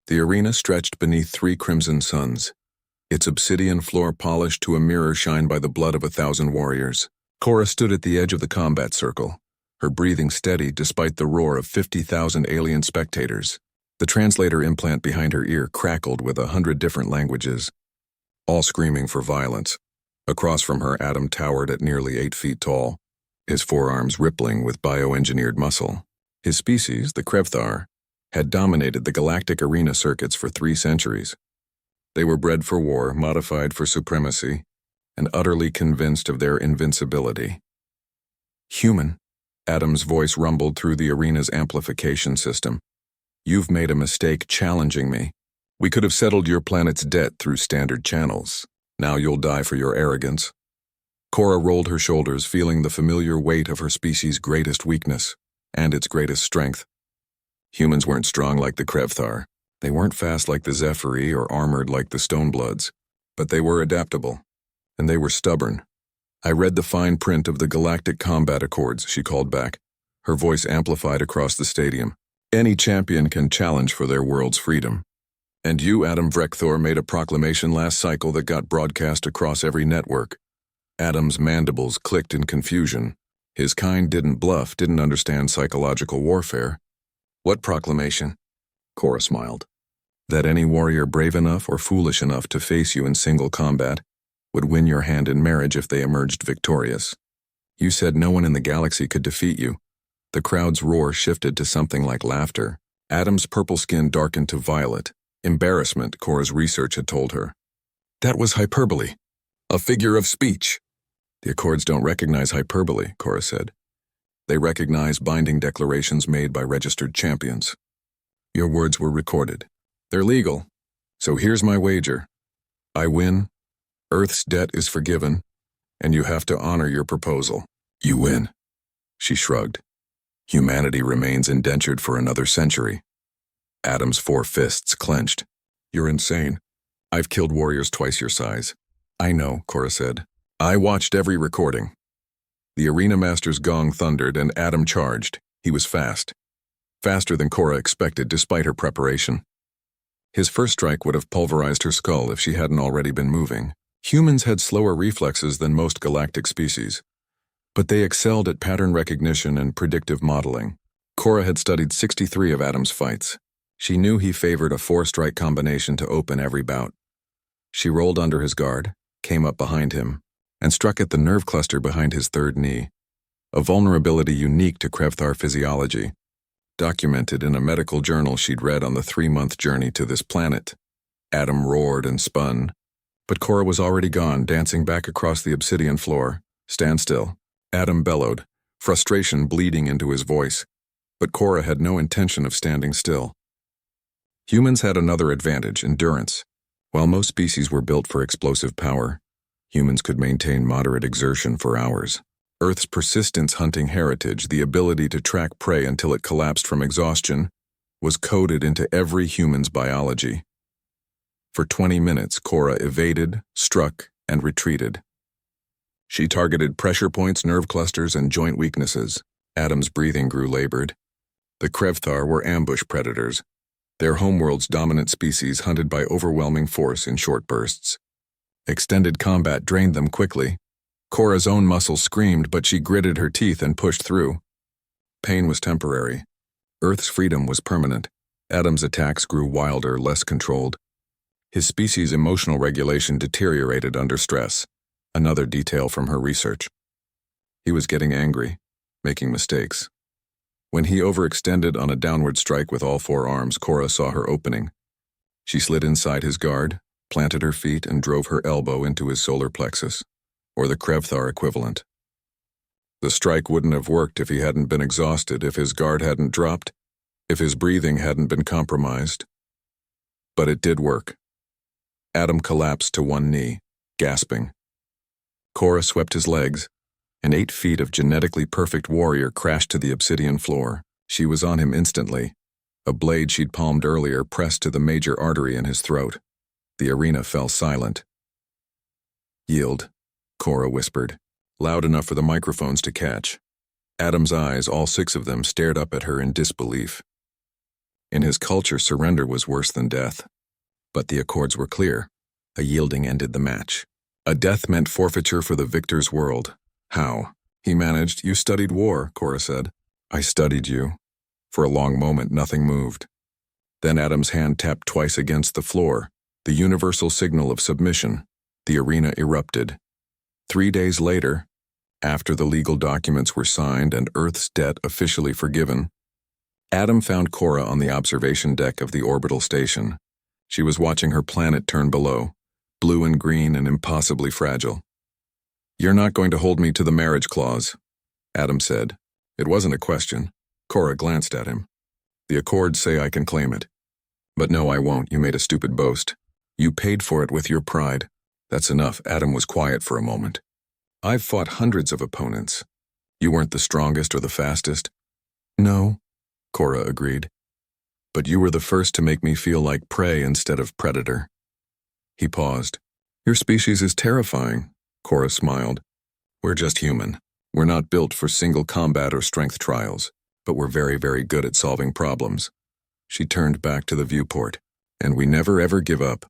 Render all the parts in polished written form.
The arena stretched beneath 3 crimson suns, its obsidian floor polished to a mirror shined by the blood of 1,000 warriors. Cora stood at the edge of the combat circle, her breathing steady despite the roar of 50,000 alien spectators. The translator implant behind her ear crackled with 100 different languages, all screaming for violence. Across from her, Adam towered at nearly 8 feet tall, his forearms rippling with bioengineered muscle. His species, the Krevthar, had dominated the galactic arena circuits for 3 centuries. They were bred for war, modified for supremacy, and utterly convinced of their invincibility. Human, Adam's voice rumbled through the arena's amplification system. You've made a mistake challenging me. We could have settled your planet's debt through standard channels. Now you'll die for your arrogance. Cora rolled her shoulders, feeling the familiar weight of her species' greatest weakness and its greatest strength. Humans weren't strong like the Krevthar. They weren't fast like the Zephyri or armored like the Stonebloods, but they were adaptable, and they were stubborn. I read the fine print of the Galactic Combat Accords, she called back, her voice amplified across the stadium. Any champion can challenge for their world's freedom. And you, Adam Vrekthor, made a proclamation last cycle that got broadcast across every network. Adam's mandibles clicked in confusion. His kind didn't bluff, didn't understand psychological warfare. What proclamation? Cora smiled. That any warrior brave enough or foolish enough to face you in single combat would win your hand in marriage if they emerged victorious. You said no one in the galaxy could defeat you. The crowd's roar shifted to something like laughter. Adam's purple skin darkened to violet. Embarrassment, Cora's research had told her. That was hyperbole. A figure of speech. The Accords don't recognize hyperbole, Cora said. They recognize binding declarations made by registered champions. Your words were recorded. They're legal. So here's my wager. I win, Earth's debt is forgiven, and you have to honor your proposal. You win. She shrugged. Humanity remains indentured for another century. Adam's 4 fists clenched. You're insane. I've killed warriors twice your size. I know, Cora said. I watched every recording. The arena master's gong thundered and Adam charged. He was fast. Faster than Cora expected despite her preparation. His first strike would have pulverized her skull if she hadn't already been moving. Humans had slower reflexes than most galactic species, but they excelled at pattern recognition and predictive modeling. Cora had studied 63 of Adam's fights. She knew he favored a 4-strike combination to open every bout. She rolled under his guard, came up behind him, and struck at the nerve cluster behind his 3rd knee, a vulnerability unique to Krevthar physiology, documented in a medical journal she'd read on the 3-month journey to this planet. Adam roared and spun, but Cora was already gone, dancing back across the obsidian floor. Stand still. Adam bellowed, frustration bleeding into his voice, but Cora had no intention of standing still. Humans had another advantage, endurance. While most species were built for explosive power, humans could maintain moderate exertion for hours. Earth's persistence hunting heritage, the ability to track prey until it collapsed from exhaustion, was coded into every human's biology. For 20 minutes, Cora evaded, struck, and retreated. She targeted pressure points, nerve clusters, and joint weaknesses. Adam's breathing grew labored. The Krevthar were ambush predators, their homeworld's dominant species hunted by overwhelming force in short bursts. Extended combat drained them quickly. Cora's own muscles screamed, but she gritted her teeth and pushed through. Pain was temporary. Earth's freedom was permanent. Adam's attacks grew wilder, less controlled. His species' emotional regulation deteriorated under stress, another detail from her research. He was getting angry, making mistakes. When he overextended on a downward strike with all 4 arms, Cora saw her opening. She slid inside his guard, planted her feet, and drove her elbow into his solar plexus, or the Krevthar equivalent. The strike wouldn't have worked if he hadn't been exhausted, if his guard hadn't dropped, if his breathing hadn't been compromised. But it did work. Adam collapsed to one knee, gasping. Cora swept his legs, and 8 feet of genetically perfect warrior crashed to the obsidian floor. She was on him instantly, a blade she'd palmed earlier pressed to the major artery in his throat. The arena fell silent. Yield, Cora whispered, loud enough for the microphones to catch. Adam's eyes, all 6 of them, stared up at her in disbelief. In his culture, surrender was worse than death. But the accords were clear. A yielding ended the match. A death meant forfeiture for the victor's world. How? He managed. You studied war, Cora said. I studied you. For a long moment, nothing moved. Then Adam's hand tapped twice against the floor, the universal signal of submission. The arena erupted. 3 days later, after the legal documents were signed and Earth's debt officially forgiven, Adam found Cora on the observation deck of the orbital station. She was watching her planet turn below, blue and green and impossibly fragile. You're not going to hold me to the marriage clause, Adam said. It wasn't a question. Cora glanced at him. The accords say I can claim it. But no, I won't. You made a stupid boast. You paid for it with your pride. That's enough. Adam was quiet for a moment. I've fought hundreds of opponents. You weren't the strongest or the fastest. No, Cora agreed. But you were the first to make me feel like prey instead of predator. He paused. Your species is terrifying, Cora smiled. We're just human. We're not built for single combat or strength trials, but we're very, very good at solving problems. She turned back to the viewport. And we never ever give up.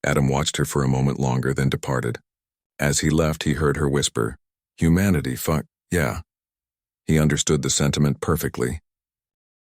Adam watched her for a moment longer, then departed. As he left, he heard her whisper, Humanity, fuck, yeah. He understood the sentiment perfectly.